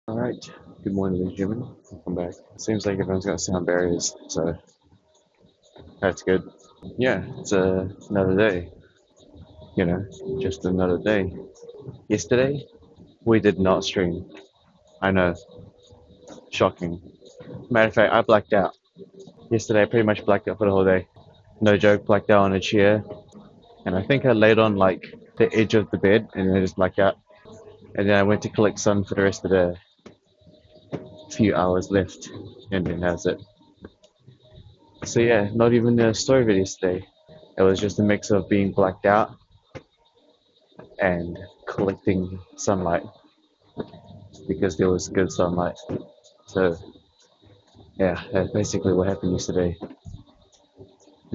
Alright, good morning, ladies and gentlemen. Welcome back. Seems like everyone's got sound barriers, so that's good. Yeah, it's another day, just another day. Yesterday, we did not stream. I know, shocking. Matter of fact, I blacked out. Yesterday, I pretty much blacked out for the whole day. No joke, blacked out on a chair, and I think I laid on like the edge of the bed and then I just blacked out. And then I went to collect sun for the rest of the few hours left, and then that's it. So yeah, not even a story video yesterday. It was just a mix of being blacked out and collecting sunlight because there was good sunlight. So yeah, that's basically what happened yesterday.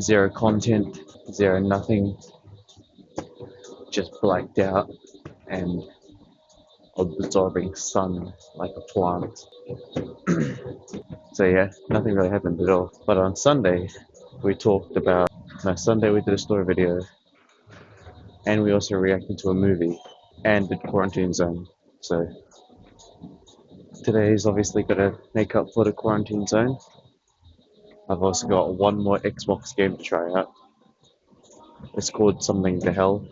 Zero content, zero nothing, just blacked out and absorbing sun like a plant. So yeah, nothing really happened at all. But on Sunday, we talked about. No, Sunday we did a story video, and we also reacted to a movie and did quarantine zone. So today is obviously gonna make up for the quarantine zone. I've also got one more Xbox game to try out. It's called something to hell,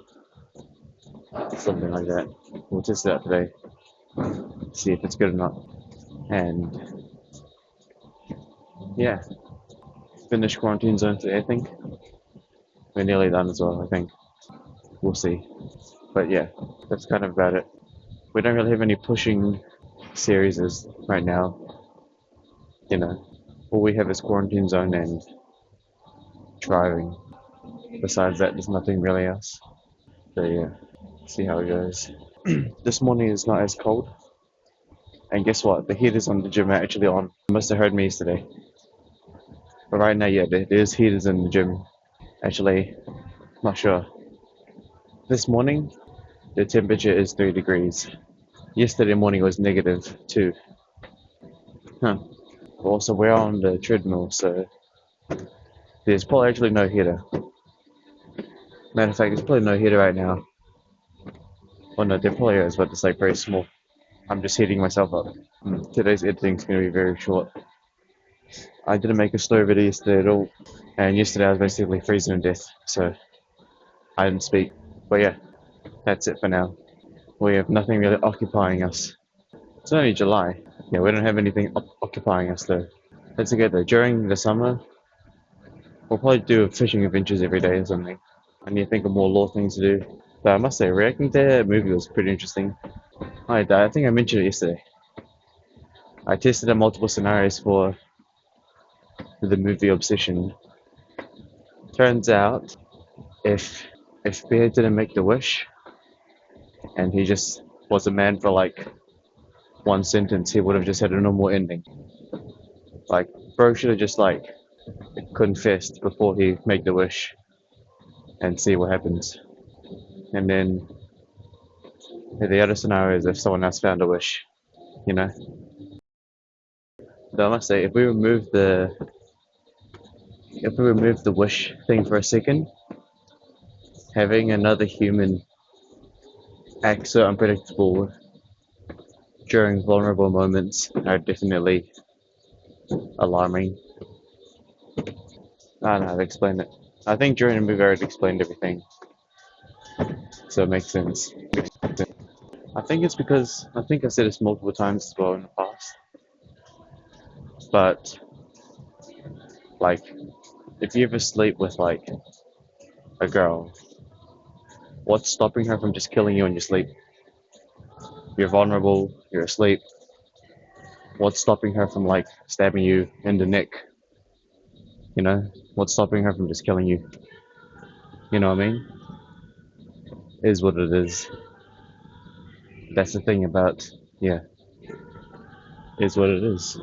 something like that. We'll test it out today, see if it's good or not. And yeah, finish quarantine zone today, I think. We're nearly done as well, I think. We'll see. But yeah, that's kind of about it. We don't really have any pushing series right now, you know. All we have is quarantine zone and driving. Besides that, there's nothing really else. So yeah, see how it goes. This morning is not as cold. And guess what? The heaters on the gym are actually on. You must have heard me yesterday. But right now, yeah, there's heaters in the gym. Actually, not sure. This morning, the temperature is 3 degrees. Yesterday morning was -2. Huh. Also, we're on the treadmill, so there's probably actually no heater. Matter of fact, there's probably no heater right now. Well, no, there probably is, but it's like very small. I'm just heating myself up. Today's editing's going to be very short. I didn't make a story video yesterday at all, and yesterday I was basically freezing to death, so I didn't speak. But yeah, that's it for now. We have nothing really occupying us. It's only July. Yeah, we don't have anything occupying us though. That's okay though. During the summer, we'll probably do fishing adventures every day or something. I need to think of more law things to do. But I must say, reacting to that movie was pretty interesting. I think I mentioned it yesterday. I tested out multiple scenarios for the movie Obsession. Turns out, if Bear didn't make the wish, and he just was a man for like one sentence, he would have just had a normal ending. Like, bro should have just like confessed before he make the wish and see what happens. And then the other scenario is if someone else found a wish, you know. Though I must say, if we remove the wish thing for a second, having another human act so unpredictable during vulnerable moments are definitely alarming. I don't know how to explain it. I think during the movie I already explained everything, so it makes sense. I think it's because I think I've said this multiple times as well in the past, but like if you ever sleep with like a girl, what's stopping her from just killing you in your sleep? You're vulnerable, you're asleep. What's stopping her from like stabbing you in the neck? You know, what's stopping her from just killing you? You know what I mean? Is what it is. That's the thing about, yeah, is what it is.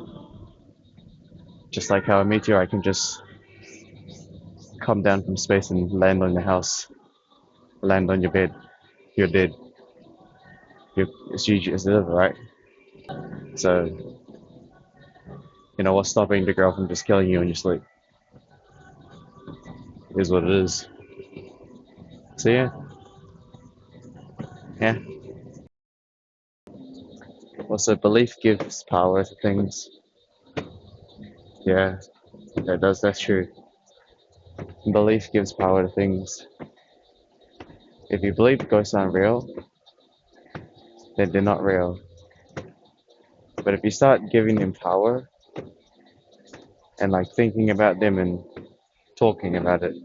Just like how a meteorite can just come down from space and land on your house, land on your bed, you're dead. It's GG, it's delivered, right? So, what's stopping the girl from just killing you in your sleep? Is what it is. So yeah, Yeah. Also, belief gives power to things. Yeah, that does. That's true. Belief gives power to things. If you believe ghosts aren't real, then they're not real. But if you start giving them power and like thinking about them and talking about it,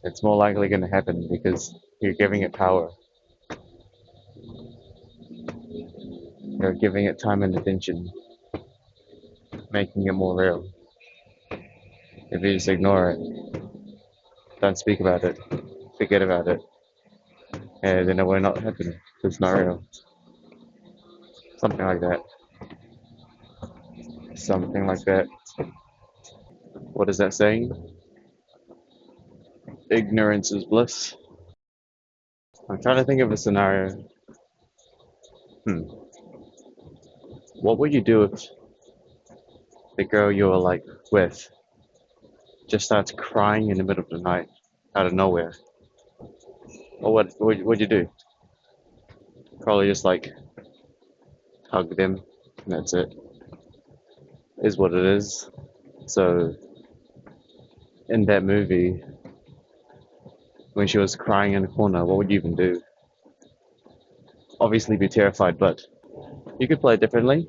it's more likely going to happen because you're giving it power. You're giving it time and attention, making it more real. If you just ignore it, don't speak about it, forget about it, and then it will not happen. It's not real. Something like that. Something like that. What is that saying? Ignorance is bliss. I'm trying to think of a scenario. Hmm. What would you do if the girl you were like with just starts crying in the middle of the night out of nowhere? Or what would you do? Probably just like hug them and that's it. Is what it is. So in that movie, when she was crying in the corner, what would you even do? Obviously be terrified, but you could play it differently.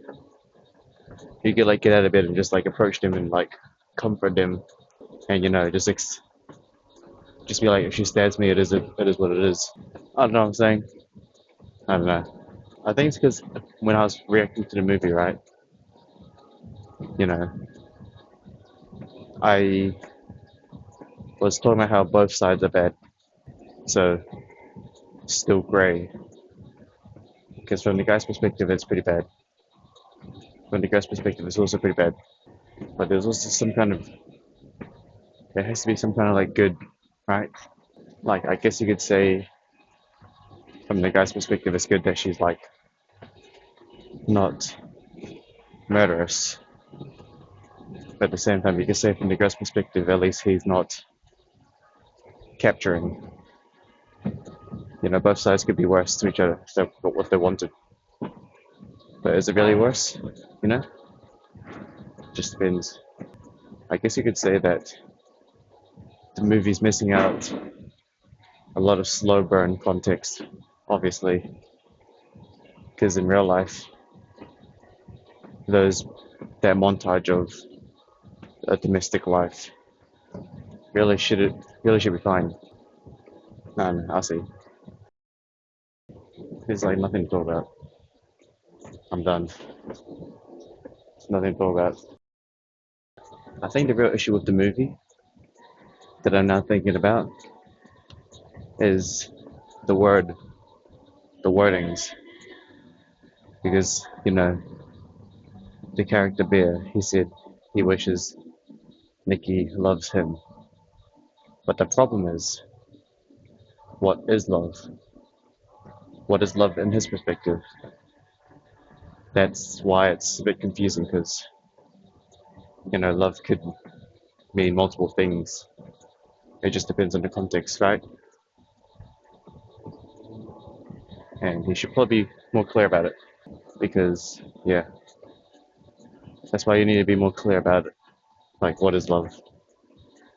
You could like get out of bed and just like approach them and like comfort them, and just be like, if she stabs me, it is what it is. I don't know what I'm saying. I don't know. I think it's because when I was reacting to the movie, right? You know, I was talking about how both sides are bad, so still grey. Because from the guy's perspective, it's pretty bad. From the guy's perspective, it's also pretty bad. But there's also there has to be some kind of like good, right? Like I guess you could say from the guy's perspective, it's good that she's like not murderous. But at the same time, you could say from the girl's perspective, at least he's not capturing. You know, both sides could be worse to each other if they got what they wanted. But is it really worse? You know, just depends. I guess you could say that the movie's missing out a lot of slow burn context, obviously, because in real life, those that montage of a domestic life really should be fine. I see. There's like nothing to talk about. I'm done. There's nothing to talk about. I think the real issue with the movie that I'm now thinking about is the word, the wordings, because the character Bear, he said he wishes Nikki loves him, but the problem is, what is love? What is love in his perspective? That's why it's a bit confusing because love could mean multiple things. It just depends on the context, right? And he should probably be more clear about it because, yeah, that's why you need to be more clear about it. Like, what is love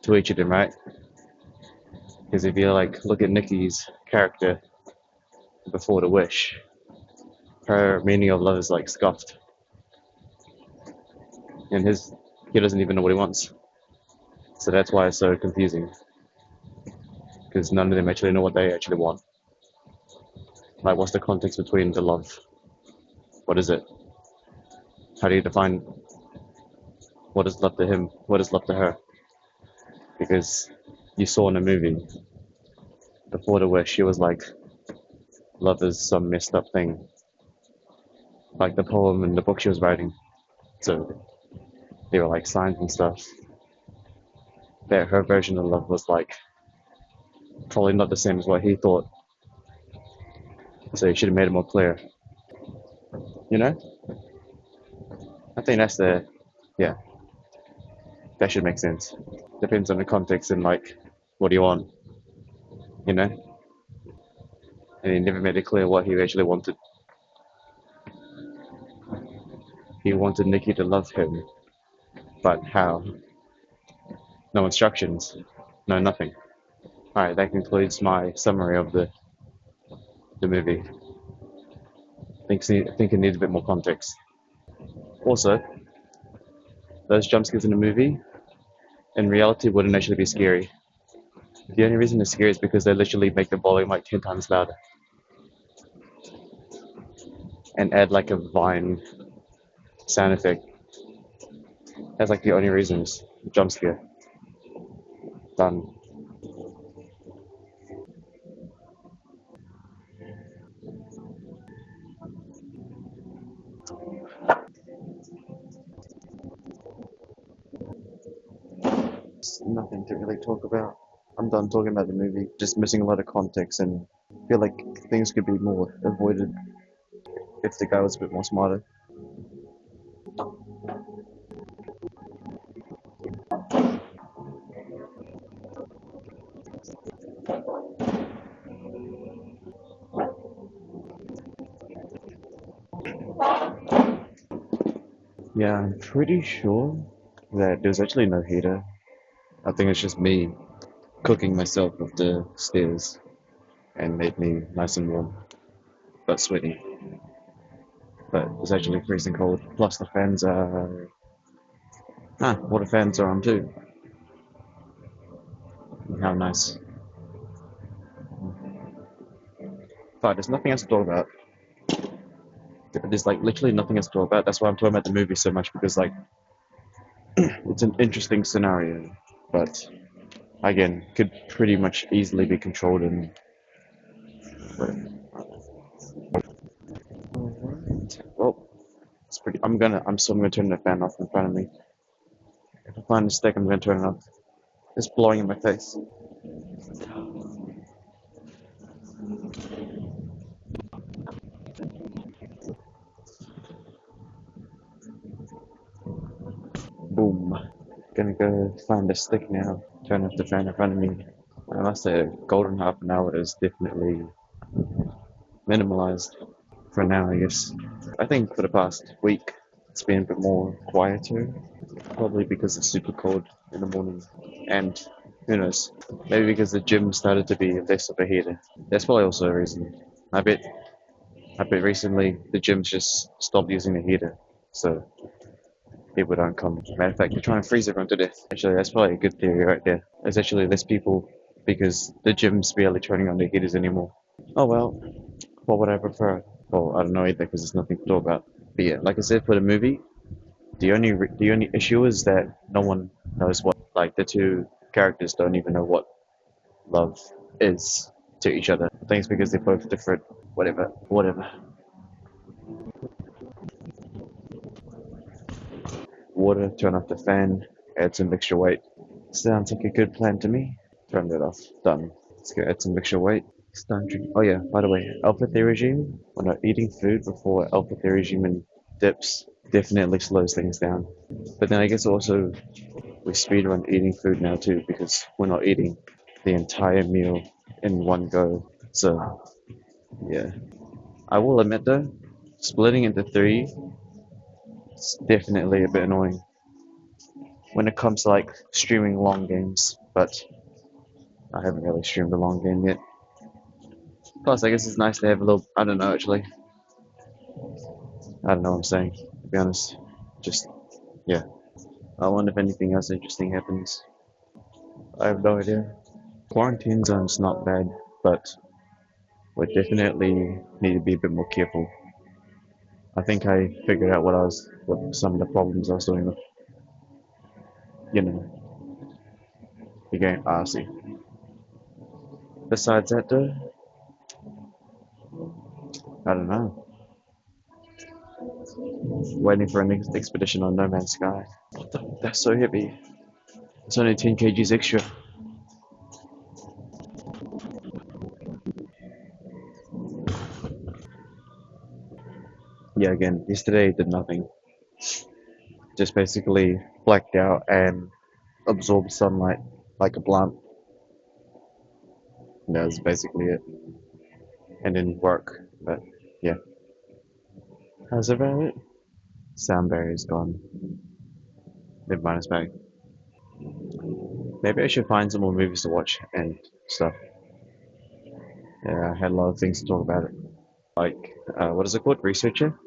to each of them, right? Because if you like look at Nikki's character before the wish, her meaning of love is like scuffed, and he doesn't even know what he wants. So that's why it's so confusing because none of them actually know what they actually want. Like, what's the context between the love? What is it? How do you define what is love to him? What is love to her? Because you saw in the movie before the wish, she was like, love is some messed up thing, like the poem and the book she was writing. So they were like signs and stuff. That her version of love was like probably not the same as what he thought. So you should have made it more clear. You know? I think yeah, that should make sense. Depends on the context and like, what do you want? You know? and he never made it clear what he actually wanted. He wanted Nikki to love him, but how? No instructions, no nothing. Alright, that concludes my summary of the movie. I think it needs a bit more context. Also, those jump scares in the movie, in reality, wouldn't actually be scary. The only reason it's scary is because they literally make the volume like 10 times louder and add like a vine sound effect. That's like the only reasons. Jump scare. Done. It's nothing to really talk about. I'm done talking about the movie. Just missing a lot of context and feel like things could be more avoided if the guy was a bit more smarter. Yeah, I'm pretty sure that there's actually no heater. I think it's just me cooking myself up the stairs and made me nice and warm, but sweaty. But it's actually freezing cold. Plus the fans are... water fans are on too. How nice. But there's nothing else to talk about. There's like literally nothing else to talk about. That's why I'm talking about the movie so much because like it's an interesting scenario, but again, could pretty much easily be controlled and. Well, it's pretty. I'm gonna turn the fan off in front of me. If I find a stick, I'm gonna turn it off. It's blowing in my face. Boom. Gonna go find a stick now. Turn off the fan in front of me. I must say, a golden half an hour is definitely minimalized for now, I guess. I think for the past week, it's been a bit more quieter, probably because it's super cold in the morning. And who knows, maybe because the gym started to be less of a heater. That's probably also a reason. I bet, I bet recently the gyms just stopped using the heater, so people don't come. Matter of fact, they're trying to freeze everyone to death. Actually, that's probably a good theory right there. There's actually less people because the gym's barely turning on the heaters anymore. Oh well, what would I prefer? Well, I don't know either because there's nothing to talk about. But yeah, like I said, for the movie, the only issue is that no one knows what, like the two characters don't even know what love is to each other. I think it's because they're both different. Whatever, whatever. Water, turn off the fan, add some extra weight. Sounds like a good plan to me. Turn it off. Done. Let's go add some extra weight. Start drinking. Oh yeah, by the way, Alpha Theregime, when not eating food before Alpha Theregime and dips definitely slows things down. But then I guess also we speedrun eating food now too because we're not eating the entire meal in one go. So yeah, I will admit though, splitting into three is definitely a bit annoying when it comes to like streaming long games. But I haven't really streamed a long game yet. Plus, I guess it's nice to have a little. I don't know actually. I don't know what I'm saying. To be honest, just yeah. I wonder if anything else interesting happens. I have no idea. Quarantine zone's not bad, but we definitely need to be a bit more careful. I think I figured out what some of the problems I was doing with, you know, the game. Ah, I see. Besides that, though, I don't know. Waiting for an expedition on No Man's Sky. That's so heavy. It's only 10 kgs extra. Yeah, again, yesterday did nothing. Just basically blacked out and absorbed sunlight like a plant. That's basically it. and then work. But yeah, how's about it? Sound barrier is gone. Never mind, it's back. Maybe I should find some more movies to watch and stuff. Yeah, I had a lot of things to talk about it. Like, what is it called? Researcher?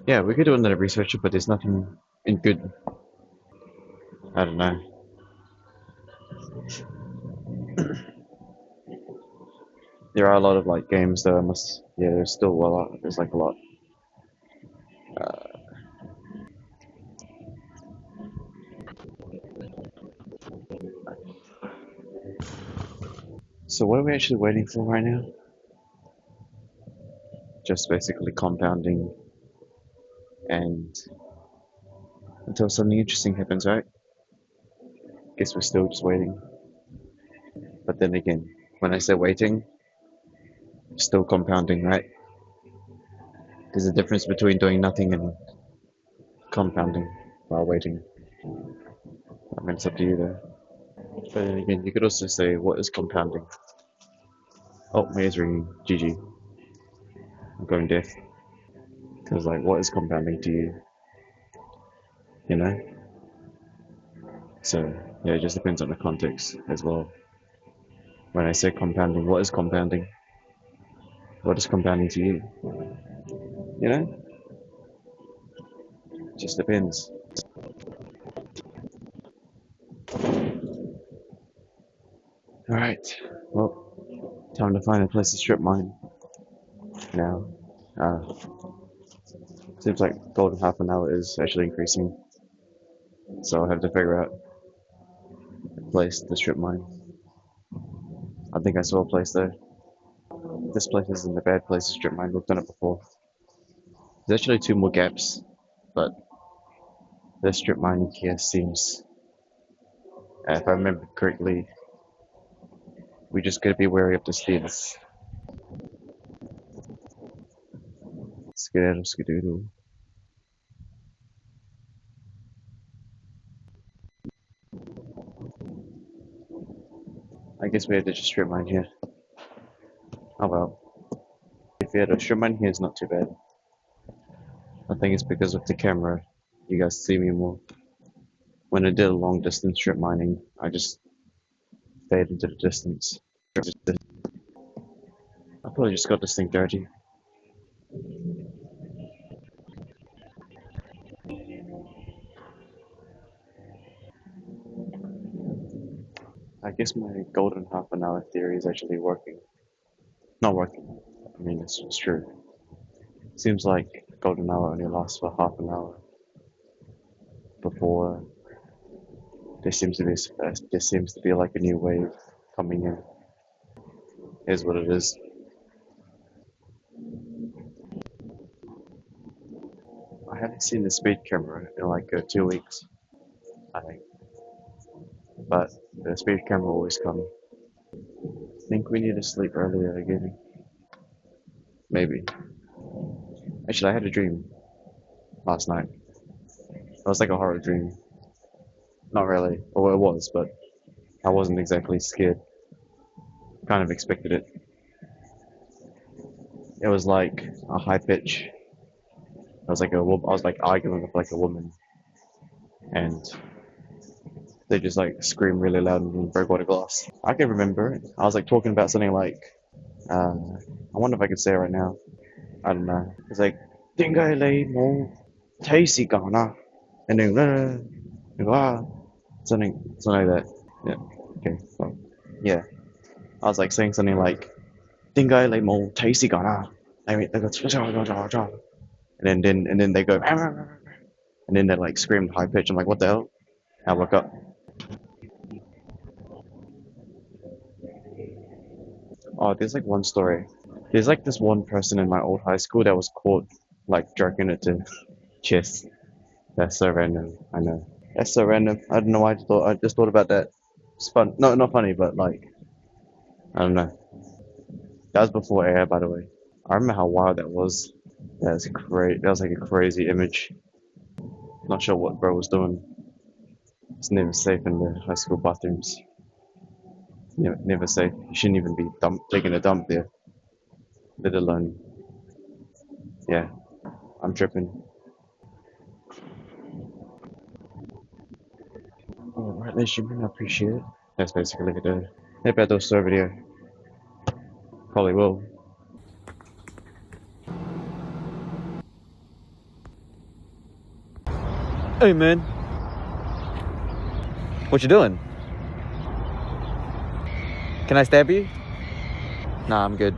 Yeah, we could do another researcher, but there's nothing in good. I don't know. There are a lot of like games though. I must. Yeah, there's still a lot. There's like a lot. So what are we actually waiting for right now? Just basically compounding, and until something interesting happens, right? Guess we're still just waiting. But then again, when I say waiting, still compounding, right? There's a difference between doing nothing and compounding while waiting. I mean, it's up to you there. But then again, you could also say, what is compounding? Oh, my ear's ringing. GG. I'm going deaf. Because, like, what is compounding to you? You know? So, yeah, it just depends on the context as well. When I say compounding, what is compounding? What is compounding to you? You know? It just depends. Alright. Well, time to find a place to strip mine now. Uh, seems like golden half an hour is actually increasing. So I'll have to figure out a place to strip mine. I think I saw a place there. This place isn't a bad place to strip mine. We've done it before. There's actually two more gaps, but the strip mining here seems, if I remember correctly, we just gotta be wary of the stairs. Skedaddle skedoodle. I guess we had to just strip mine here. Oh well. If we had a strip mine here, it's not too bad. I think it's because of the camera. You guys see me more. When I did a long distance strip mining, I just fade into the distance. I probably just got this thing dirty. I guess my golden half an hour theory is actually working. Not working. I mean, it's true. Seems like golden hour only lasts for half an hour before there seems to be like a new wave coming in. Is what it is. I haven't seen the speed camera in like 2 weeks, I think. But the speed camera always comes. I think we need to sleep earlier again. Maybe. Actually, I had a dream last night. It was like a horror dream. Not really. Well, it was, but I wasn't exactly scared. Kind of expected it. It was like a high pitch. I was like arguing with like a woman, and they just like screamed really loud and broke water glass. I can remember it. I was like talking about something like, I wonder if I could say it right now. I don't know. It's like, 點解你冇睇時間啊? And then, something like that. Yeah. Okay. Well, yeah. I was like saying something like, 點解你冇睇時間啊? I mean, they go, and then they go, and then they like screamed high pitch. I'm like, what the hell? I woke up. Oh, there's like one story. There's like this one person in my old high school that was caught like jerking it to chess. That's so random. I know. That's so random. I don't know why I just thought about that. It's fun. No, not funny, but like I don't know. That was before air, by the way. I remember how wild that was. That's great. That was like a crazy image. Not sure what bro was doing. It's never safe in the high school bathrooms. Never safe. You shouldn't even be taking a dump there. let alone, yeah, I'm tripping. Alright, ladies and gentlemen, I appreciate it. That's basically the Head Store video. Probably will. Hey man, what you doing? Can I stab you? Nah, I'm good.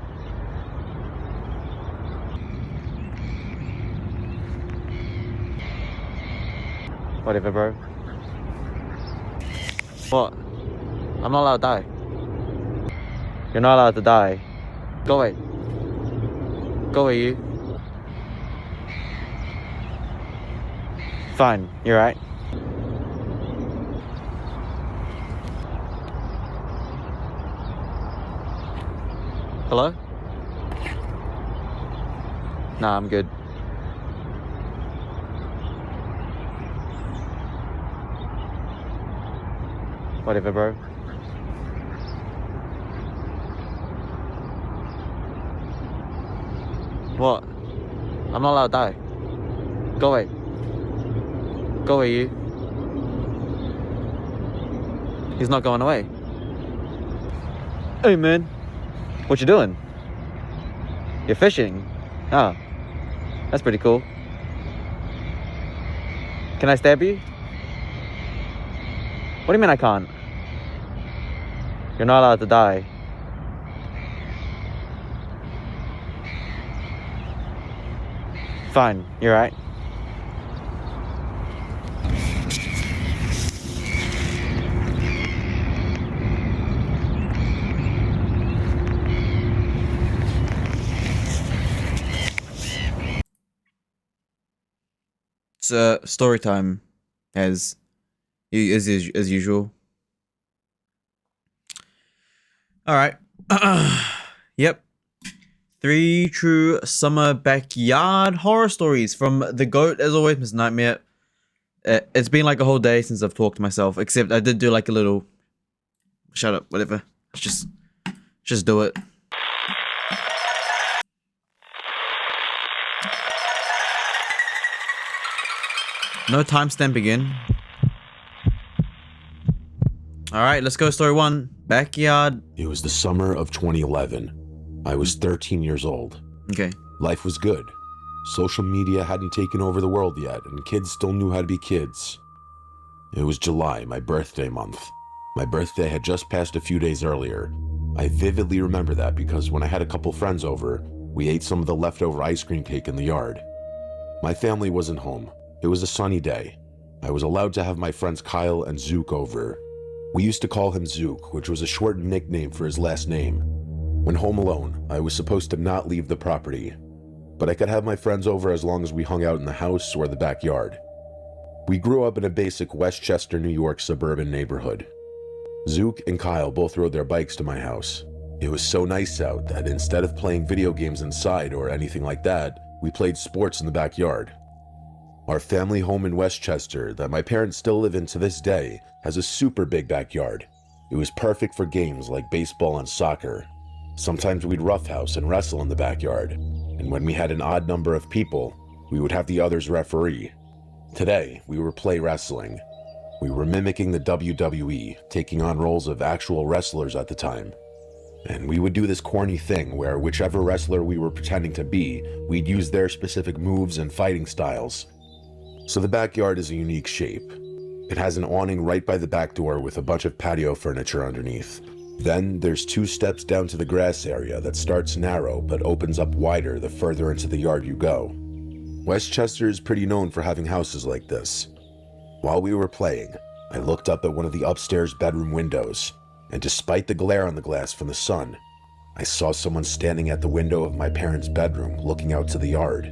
Whatever, bro. What? I'm not allowed to die. You're not allowed to die. Go away. Go away, you. Fine, you're right. Hello? Nah, I'm good. Whatever, bro. What? I'm not allowed to die. Go away. Go away, you. He's not going away. Hey, man. What you doing? You're fishing? Oh, that's pretty cool. Can I stab you? What do you mean I can't? You're not allowed to die. Fine, you're right. It's story time, as usual. All right. Yep. 3 true summer backyard horror stories from the GOAT, as always, Miss Nightmare. It's been like a whole day since I've talked to myself, except I did do like a little... Shut up, whatever. Let's just do it. No timestamp again. Alright, let's go. Story 1. Backyard. It was the summer of 2011. I was 13 years old. Okay. Life was good. Social media hadn't taken over the world yet, and kids still knew how to be kids. It was July, my birthday month. My birthday had just passed a few days earlier. I vividly remember that because when I had a couple friends over, we ate some of the leftover ice cream cake in the yard. My family wasn't home. It was a sunny day. I was allowed to have my friends Kyle and Zook over. We used to call him Zook, which was a shortened nickname for his last name. When home alone, I was supposed to not leave the property, but I could have my friends over as long as we hung out in the house or the backyard. We grew up in a basic Westchester, New York suburban neighborhood. Zook and Kyle both rode their bikes to my house. It was so nice out that instead of playing video games inside or anything like that, we played sports in the backyard. Our family home in Westchester, that my parents still live in to this day, has a super big backyard. It was perfect for games like baseball and soccer. Sometimes we'd roughhouse and wrestle in the backyard, and when we had an odd number of people, we would have the others referee. Today, we were play wrestling. We were mimicking the WWE, taking on roles of actual wrestlers at the time. And we would do this corny thing where whichever wrestler we were pretending to be, we'd use their specific moves and fighting styles. So the backyard is a unique shape. It has an awning right by the back door with a bunch of patio furniture underneath. Then there's 2 steps down to the grass area that starts narrow but opens up wider the further into the yard you go. Westchester is pretty known for having houses like this. While we were playing, I looked up at one of the upstairs bedroom windows, and despite the glare on the glass from the sun, I saw someone standing at the window of my parents' bedroom looking out to the yard.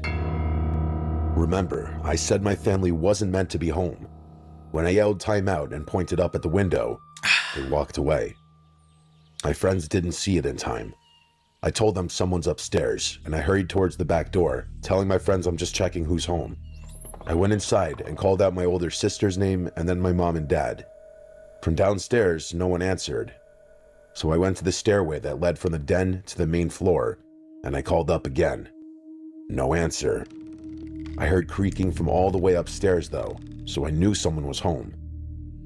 Remember, I said my family wasn't meant to be home. When I yelled time out and pointed up at the window, they walked away. My friends didn't see it in time. I told them someone's upstairs, and I hurried towards the back door, telling my friends I'm just checking who's home. I went inside and called out my older sister's name and then my mom and dad. From downstairs, no one answered. So I went to the stairway that led from the den to the main floor, and I called up again. No answer. I heard creaking from all the way upstairs though, so I knew someone was home.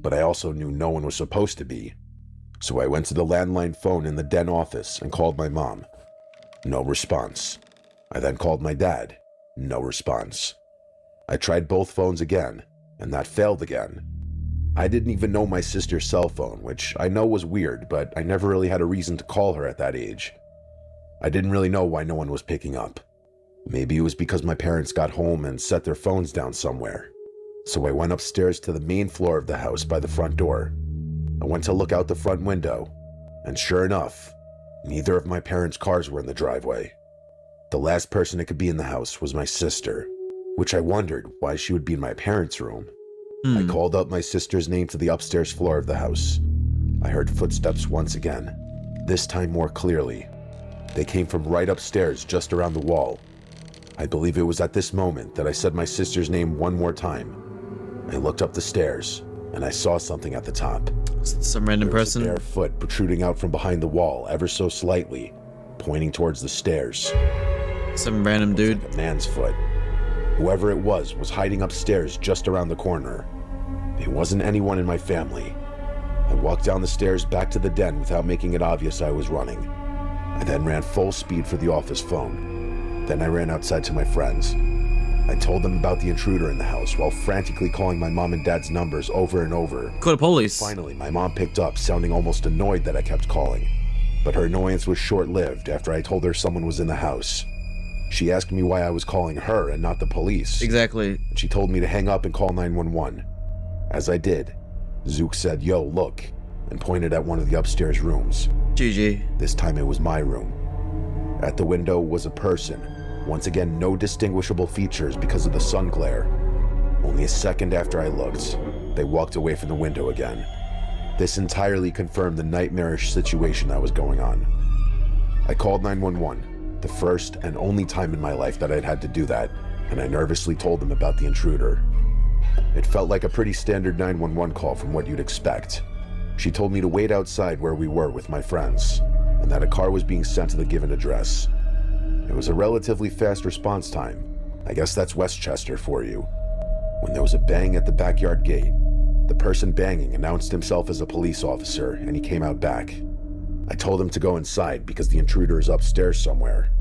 But I also knew no one was supposed to be. So I went to the landline phone in the den office and called my mom. No response. I then called my dad. No response. I tried both phones again, and that failed again. I didn't even know my sister's cell phone, which I know was weird, but I never really had a reason to call her at that age. I didn't really know why no one was picking up. Maybe it was because my parents got home and set their phones down somewhere. So I went upstairs to the main floor of the house by the front door. I went to look out the front window, and sure enough, neither of my parents' cars were in the driveway. The last person that could be in the house was my sister, which I wondered why she would be in my parents' room. I called up my sister's name to the upstairs floor of the house. I heard footsteps once again, this time more clearly. They came from right upstairs, just around the wall. I believe it was at this moment that I said my sister's name one more time. I looked up the stairs, and I saw something at the top. Some random person? There was a bare foot protruding out from behind the wall ever so slightly, pointing towards the stairs. Some random dude? Like a man's foot. Whoever it was hiding upstairs just around the corner. It wasn't anyone in my family. I walked down the stairs back to the den without making it obvious I was running. I then ran full speed for the office phone. Then I ran outside to my friends. I told them about the intruder in the house while frantically calling my mom and dad's numbers over and over. Call the police. Finally, my mom picked up, sounding almost annoyed that I kept calling. But her annoyance was short-lived after I told her someone was in the house. She asked me why I was calling her and not the police. Exactly. She told me to hang up and call 911. As I did, Zook said, "Yo, look," and pointed at one of the upstairs rooms. GG. This time it was my room. At the window was a person. Once again, no distinguishable features because of the sun glare. Only a second after I looked, they walked away from the window again. This entirely confirmed the nightmarish situation that was going on. I called 911, the first and only time in my life that I'd had to do that, and I nervously told them about the intruder. It felt like a pretty standard 911 call from what you'd expect. She told me to wait outside where we were with my friends, and that a car was being sent to the given address. It was a relatively fast response time. I guess that's Westchester for you. When there was a bang at the backyard gate, the person banging announced himself as a police officer, and he came out back. I told him to go inside because the intruder is upstairs somewhere.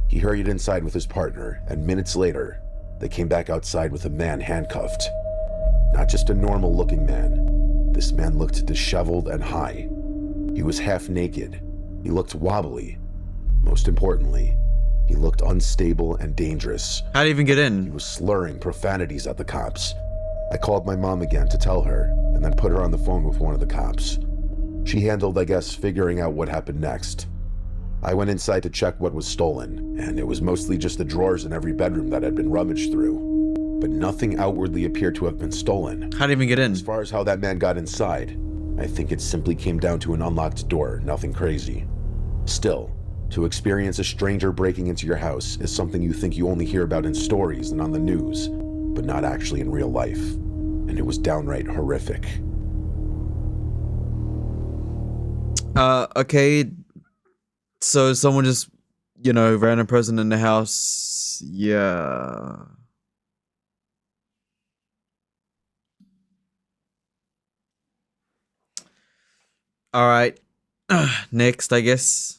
He hurried inside with his partner, and minutes later, they came back outside with a man handcuffed. Not just a normal-looking man. This man looked disheveled and high. He was half naked. He looked wobbly. Most importantly, he looked unstable and dangerous. How'd he even get He in? was slurring profanities at the cops. I called my mom again to tell her, and then put her on the phone with one of the cops. She handled, I guess, figuring out what happened next. I went inside to check what was stolen, and it was mostly just the drawers in every bedroom that had been rummaged through. But nothing outwardly appeared to have been stolen. How'd he even get in? As far as how that man got inside, I think it simply came down to an unlocked door, nothing crazy. Still, to experience a stranger breaking into your house is something you think you only hear about in stories and on the news, but not actually in real life. And it was downright horrific. Okay. So someone just, random person in the house. Yeah. All right. Next, I guess.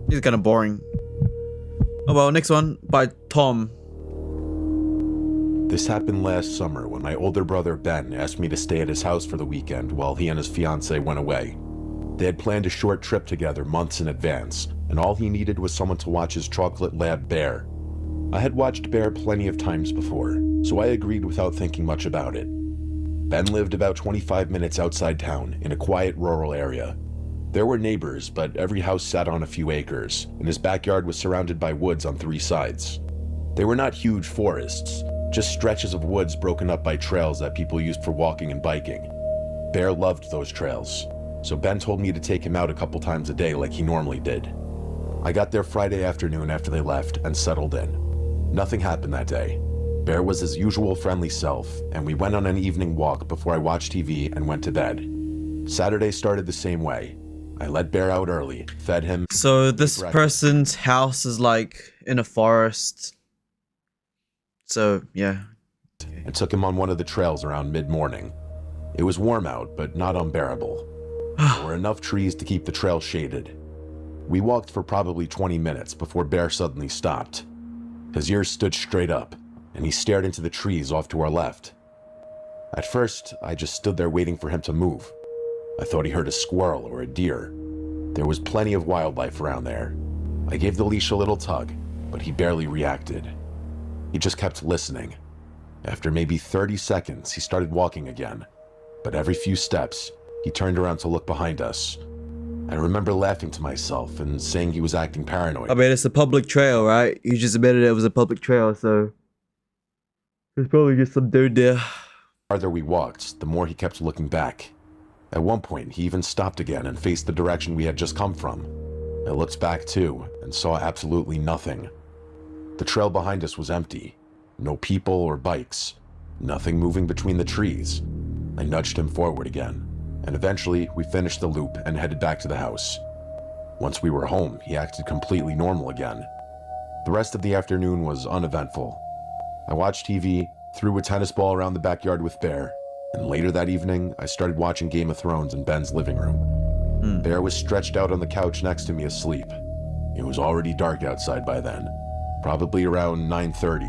He's kind of boring. Oh well, next one by Tom. This happened last summer when my older brother Ben asked me to stay at his house for the weekend while he and his fiancée went away. They had planned a short trip together months in advance, and all he needed was someone to watch his chocolate lab Bear. I had watched Bear plenty of times before, so I agreed without thinking much about it. Ben lived about 25 minutes outside town in a quiet rural area. There were neighbors, but every house sat on a few acres, and his backyard was surrounded by woods on 3 sides. They were not huge forests, just stretches of woods broken up by trails that people used for walking and biking. Bear loved those trails, so Ben told me to take him out a couple times a day like he normally did. I got there Friday afternoon after they left and settled in. Nothing happened that day. Bear was his usual friendly self, and we went on an evening walk before I watched TV and went to bed. Saturday started the same way. I let Bear out early, fed him. So this breakfast. person's house is like in a forest. So yeah. And took him on one of the trails around mid-morning. It was warm out, but not unbearable. There were enough trees to keep the trail shaded. We walked for probably 20 minutes before Bear suddenly stopped. His ears stood straight up, and he stared into the trees off to our left. At first, I just stood there waiting for him to move. I thought he heard a squirrel or a deer. There was plenty of wildlife around there. I gave the leash a little tug, but he barely reacted. He just kept listening. After maybe 30 seconds, he started walking again, but every few steps, he turned around to look behind us. I remember laughing to myself and saying he was acting paranoid. I mean, it's a public trail, right? You just admitted it was a public trail, so there's probably just some dude there. The farther we walked, the more he kept looking back. At one point, he even stopped again and faced the direction we had just come from. I looked back too, and saw absolutely nothing. The trail behind us was empty. No people or bikes. Nothing moving between the trees. I nudged him forward again, and eventually we finished the loop and headed back to the house. Once we were home, he acted completely normal again. The rest of the afternoon was uneventful. I watched TV, threw a tennis ball around the backyard with Bear, and later that evening, I started watching Game of Thrones in Ben's living room. Bear was stretched out on the couch next to me asleep. It was already dark outside by then, probably around 9:30,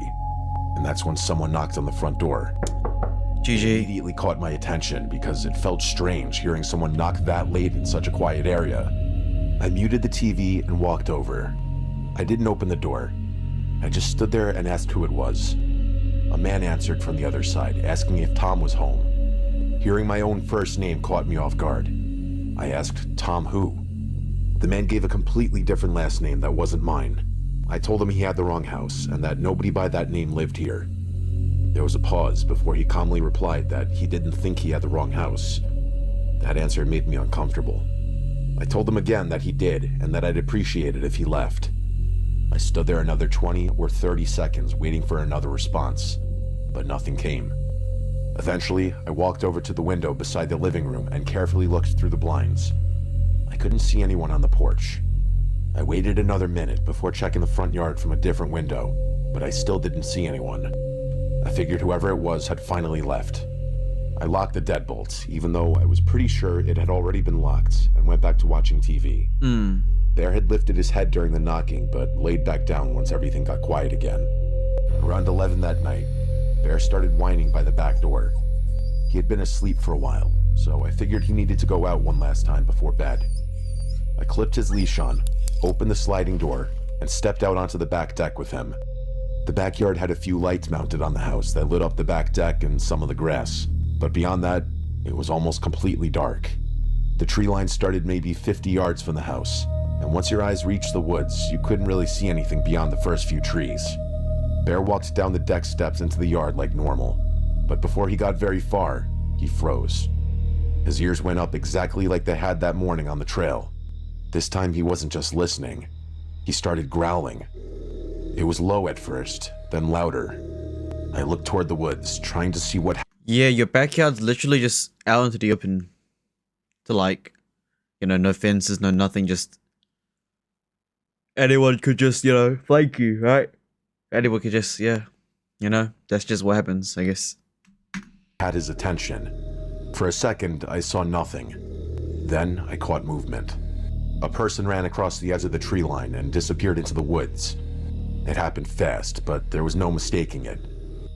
and that's when someone knocked on the front door. It GG. immediately caught my attention because it felt strange hearing someone knock that late in such a quiet area. I muted the TV and walked over. I didn't open the door. I just stood there and asked who it was. A man answered from the other side, asking if Tom was home. Hearing my own first name caught me off guard. I asked, "Tom who?" The man gave a completely different last name that wasn't mine. I told him he had the wrong house and that nobody by that name lived here. There was a pause before he calmly replied that he didn't think he had the wrong house. That answer made me uncomfortable. I told him again that he did and that I'd appreciate it if he left. I stood there another 20 or 30 seconds waiting for another response, but nothing came. Eventually, I walked over to the window beside the living room and carefully looked through the blinds. I couldn't see anyone on the porch. I waited another minute before checking the front yard from a different window, but I still didn't see anyone. I figured whoever it was had finally left. I locked the deadbolt, even though I was pretty sure it had already been locked, and went back to watching TV. Bear had lifted his head during the knocking, but laid back down once everything got quiet again. Around 11 that night, Bear started whining by the back door. He had been asleep for a while, so I figured he needed to go out one last time before bed. I clipped his leash on, opened the sliding door, and stepped out onto the back deck with him. The backyard had a few lights mounted on the house that lit up the back deck and some of the grass, but beyond that, it was almost completely dark. The tree line started maybe 50 yards from the house, and once your eyes reached the woods, you couldn't really see anything beyond the first few trees. Bear walked down the deck steps into the yard like normal, but before he got very far, he froze. His ears went up exactly like they had that morning on the trail. This time he wasn't just listening. He started growling. It was low at first, then louder. I looked toward the woods, trying to see what Yeah, your backyard's literally just out into the open. To like, you know, no fences, no nothing, just anyone could just, you know, flank you, right? Anyone could just, yeah, you know, that's just what happens, I guess. had his attention. For a second, I saw nothing. Then I caught movement. A person ran across the edge of the tree line and disappeared into the woods. It happened fast, but there was no mistaking it.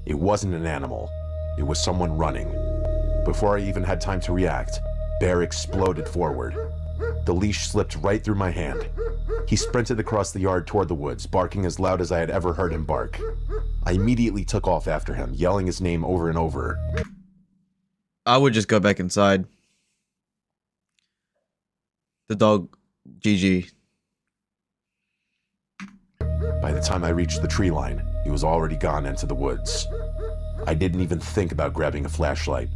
It wasn't an animal. It was someone running. Before I even had time to react, Bear exploded forward. The leash slipped right through my hand. He sprinted across the yard toward the woods, barking as loud as I had ever heard him bark. I immediately took off after him, yelling his name over and over. I would just go back inside. The dog, GG. By the time I reached the tree line, he was already gone into the woods. I didn't even think about grabbing a flashlight.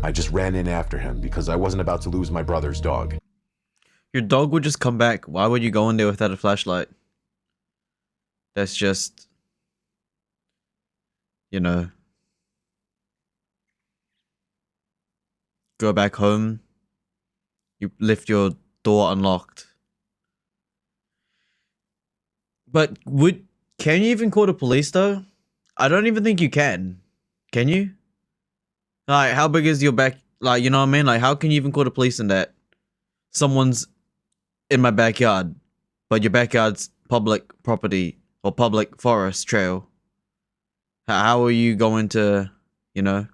I just ran in after him because I wasn't about to lose my brother's dog. Your dog would just come back. Why would you go in there without a flashlight? That's just, you know, go back home. You left your door unlocked. But can you even call the police though? I don't even think you can. Can you? Like, how big is your back? Like, you know what I mean? Like, how can you even call the police in that? Someone's in my backyard, but your backyard's public property or public forest trail. How are you going to, you know?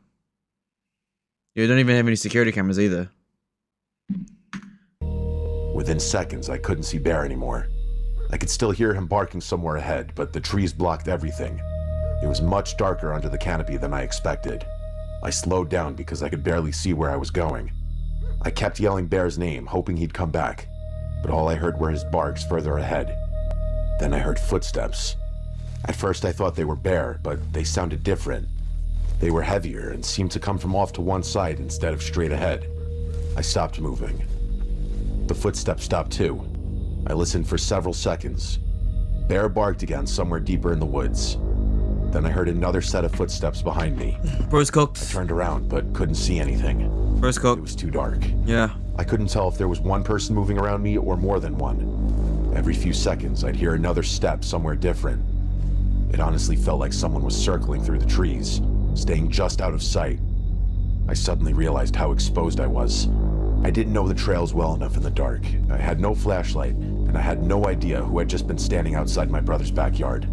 You don't even have any security cameras either. Within seconds, I couldn't see Bear anymore. I could still hear him barking somewhere ahead, but the trees blocked everything. It was much darker under the canopy than I expected. I slowed down because I could barely see where I was going. I kept yelling Bear's name, hoping he'd come back, but all I heard were his barks further ahead. Then I heard footsteps. At first I thought they were Bear, but they sounded different. They were heavier and seemed to come from off to one side instead of straight ahead. I stopped moving. The footsteps stopped too. I listened for several seconds. Bear barked again somewhere deeper in the woods. Then I heard another set of footsteps behind me. Bro's cooked. I turned around but couldn't see anything. Bro's It cooked. was too dark. Yeah. I couldn't tell if there was one person moving around me or more than one. Every few seconds, I'd hear another step somewhere different. It honestly felt like someone was circling through the trees, staying just out of sight. I suddenly realized how exposed I was. I didn't know the trails well enough in the dark. I had no flashlight, and I had no idea who had just been standing outside my brother's backyard.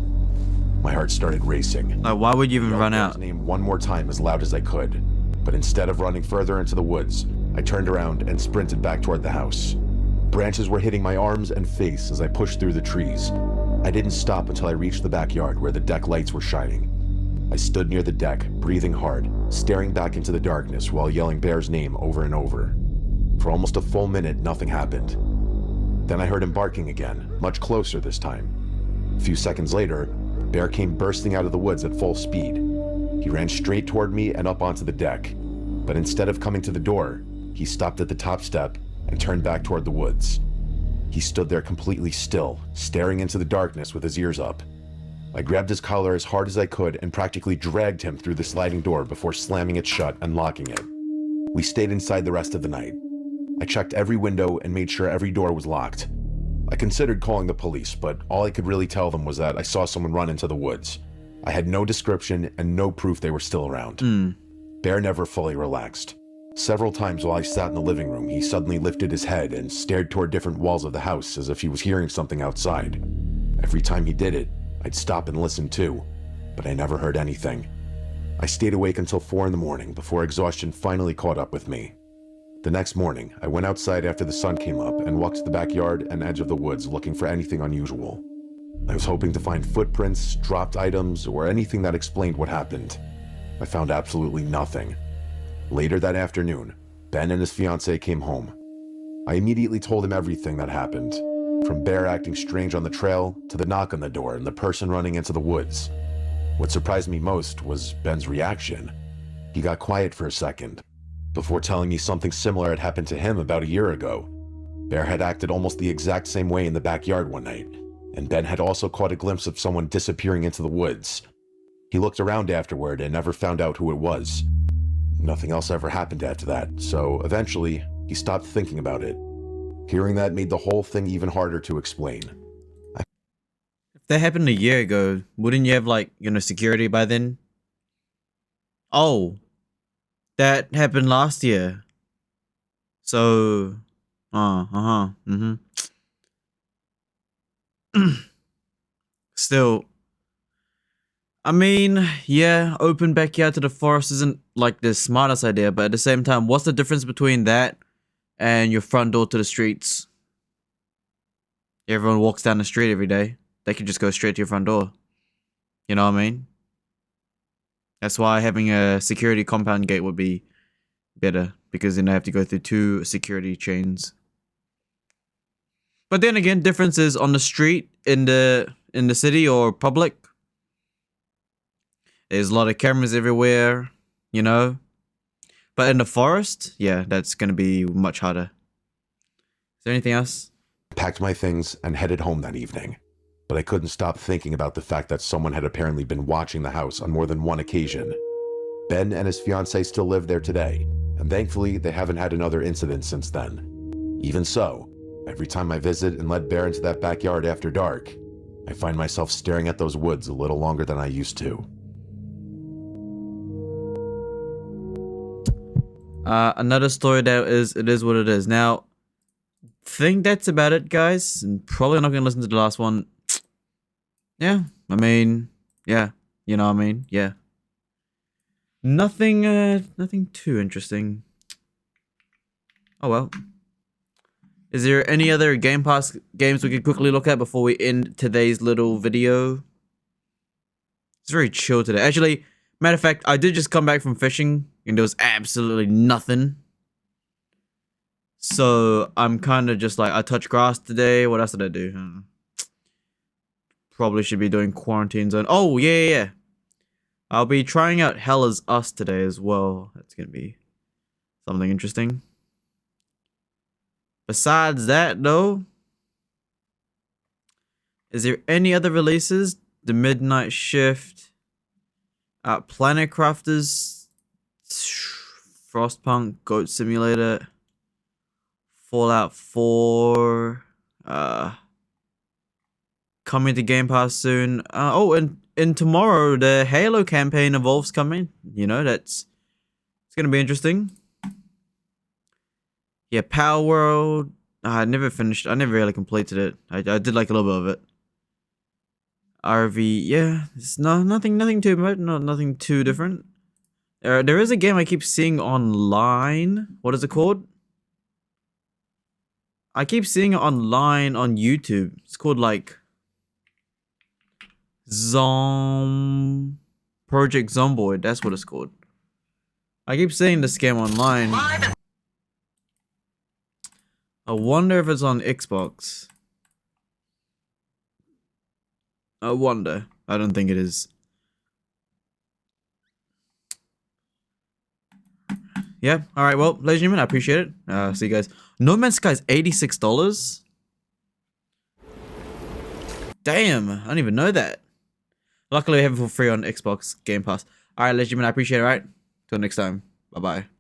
My heart started racing. Like, why would you even I run yelled out? his name one more time as loud as I could, but instead of running further into the woods, I turned around and sprinted back toward the house. Branches were hitting my arms and face as I pushed through the trees. I didn't stop until I reached the backyard where the deck lights were shining. I stood near the deck, breathing hard, staring back into the darkness while yelling Bear's name over and over. For almost a full minute, nothing happened. Then I heard him barking again, much closer this time. A few seconds later, Bear came bursting out of the woods at full speed. He ran straight toward me and up onto the deck, but instead of coming to the door, he stopped at the top step and turned back toward the woods. He stood there completely still, staring into the darkness with his ears up. I grabbed his collar as hard as I could and practically dragged him through the sliding door before slamming it shut and locking it. We stayed inside the rest of the night. I checked every window and made sure every door was locked. I considered calling the police, but all I could really tell them was that I saw someone run into the woods. I had no description and no proof they were still around. Bear never fully relaxed. Several times while I sat in the living room, he suddenly lifted his head and stared toward different walls of the house as if he was hearing something outside. Every time he did it, I'd stop and listen too, but I never heard anything. I stayed awake until 4 in the morning before exhaustion finally caught up with me. The next morning, I went outside after the sun came up and walked the backyard and edge of the woods looking for anything unusual. I was hoping to find footprints, dropped items, or anything that explained what happened. I found absolutely nothing. Later that afternoon, Ben and his fiancée came home. I immediately told him everything that happened, from Bear acting strange on the trail to the knock on the door and the person running into the woods. What surprised me most was Ben's reaction. He got quiet for a second, before telling me something similar had happened to him about a year ago. Bear had acted almost the exact same way in the backyard one night, and Ben had also caught a glimpse of someone disappearing into the woods. He looked around afterward and never found out who it was. Nothing else ever happened after that, so eventually, he stopped thinking about it. Hearing that made the whole thing even harder to explain. If that happened a year ago, wouldn't you have, like, you know, security by then? Oh, that happened last year. So, Still, I mean, yeah, open backyard to the forest isn't like the smartest idea, but at the same time, what's the difference between that and your front door to the streets? Everyone walks down the street every day. They can just go straight to your front door. You know what I mean? That's why having a security compound gate would be better, because then I have to go through 2 security chains. But then again, differences on the street, in the city or public. There's a lot of cameras everywhere, you know. But in the forest, yeah, that's gonna be much harder. Is there anything else? Packed my things and headed home that evening. But I couldn't stop thinking about the fact that someone had apparently been watching the house on more than one occasion. Ben and his fiancée still live there today, and thankfully they haven't had another incident since then. Even so, Every time I visit and let Bear into that backyard after dark, I find myself staring at those woods a little longer than I used to. Another story that it is what it is. Now, think that's about it, guys. And probably not gonna listen to the last one. Yeah, I mean, yeah, you know what I mean, yeah. Nothing, nothing too interesting. Oh well. Is there any other Game Pass games we could quickly look at before we end today's little video? It's very chill today. Actually, matter of fact, I did just come back from fishing and there was absolutely nothing. So I'm kind of just like, I touched grass today. What else did I do? Probably should be doing Quarantine Zone. Oh, yeah. I'll be trying out Hell Is Us today as well. That's going to be something interesting. Besides that, though, is there any other releases? The Midnight Shift, Planet Crafters, Frostpunk, Goat Simulator, Fallout 4, coming to Game Pass soon. And tomorrow the Halo campaign Evolve's coming. You know, it's gonna be interesting. Yeah, Power World. I never finished. I never really completed it. I did like a little bit of it. RV. Yeah, it's nothing too much. Nothing too different. There is a game I keep seeing online. What is it called? I keep seeing it online on YouTube. It's called like Project Zomboid. That's what it's called. I keep seeing this game online. I wonder if it's on Xbox. I wonder. I don't think it is. Yeah. All right. Well, ladies and gentlemen, I appreciate it. See you guys. No Man's Sky is $86. Damn. I didn't even know that. Luckily, we have it for free on Xbox Game Pass. All right, ladies and gentlemen, I appreciate it. All right. Till next time. Bye-bye.